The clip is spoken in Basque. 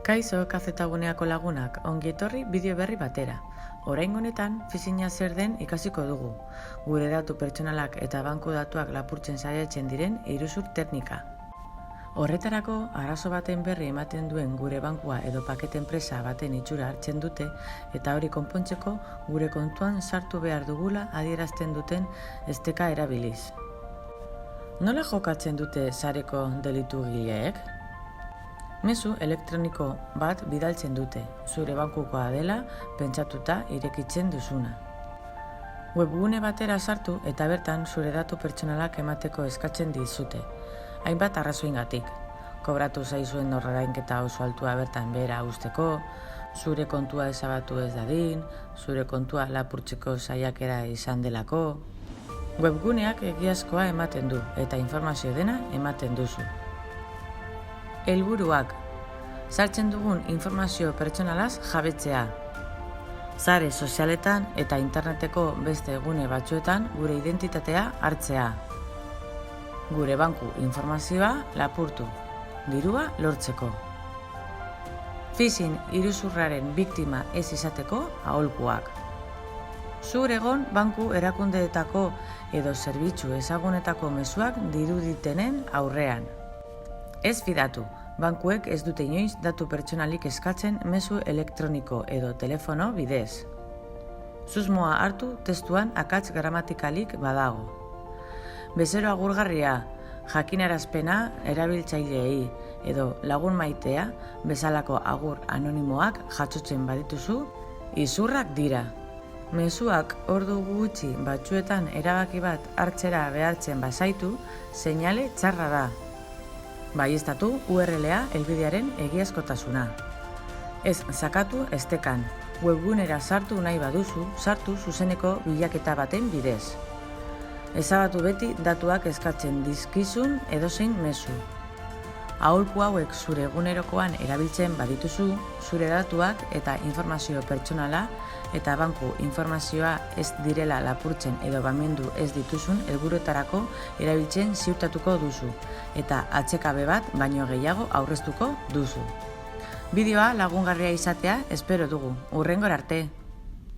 Kaixo kazetaguneako lagunak, ongi etorri bideo berri batera. Oraingo honetan, phishing-a zer den ikasiko dugu. Gure datu pertsonalak eta banku datuak lapurtzen saiatzen diren iruzur teknika. Horretarako, arazo baten berri ematen duen gure bankua edo pakete enpresa baten itxura hartzen dute eta hori konpontzeko gure kontuan sartu behar dugula adierazten duten esteka erabiliz. Nola jokatzen dute sareko delitugileek? Mezu elektroniko bat bidaltzen dute, zure bankukoa dela pentsatuta irekitzen duzuna. Webgune batera sartu eta bertan zure datu pertsonalak emateko eskatzen dizute, hainbat arrazoingatik. Kobratu zaizuen ordainketa oso altua bertan behera uzteko, zure kontua ezabatu ez dadin, zure kontua lapurtzeko saiakera izan delako. Webguneak egiazkoa ematen du eta informazio dena ematen duzu. Helburuak: sartzen dugun informazio pertsonalaz jabetzea. Sare sozialetan eta interneteko beste gune batzuetan gure identitatea hartzea. Gure banku informazioa lapurtu, dirua lortzeko. Phishing iruzurraren biktima ez izateko aholkuak. Zur egon banku erakundeetako edo zerbitzu ezagunetako mezuak diruditenen aurrean. Ez fidatu, bankuek ez dute inoiz datu pertsonalik eskatzen mezu elektroniko edo telefono bidez. Susmoa hartu testuan akats gramatikalik badago. Bezero agurgarria, jakinarazpena erabiltzaileei edo lagun maitea bezalako agur anonimoak jasotzen badituzu, izurrak dira. Mezuak ordu gutxi batzuetan erabaki bat hartzera behartzen bazaitu, seinale txarra da. Baieztatu URL-a helbidearen egiazkotasuna. Ez sakatu estekan. Webgunera sartu nahi baduzu, sartu zuzeneko bilaketa baten bidez. Ezabatu beti datuak eskatzen dizkizun edozein mezu. Aholku hauek zure egunerokoan erabiltzen badituzu, zure datuak eta informazio pertsonala eta banku informazioa ez direla lapurtzen edo bamendu ez dituzun helburuetarako erabiltzen ziurtatuko duzu eta atsekabe bat baino gehiago aurreztuko duzu. Bideoa lagungarria izatea espero dugu. Hurrengora arte!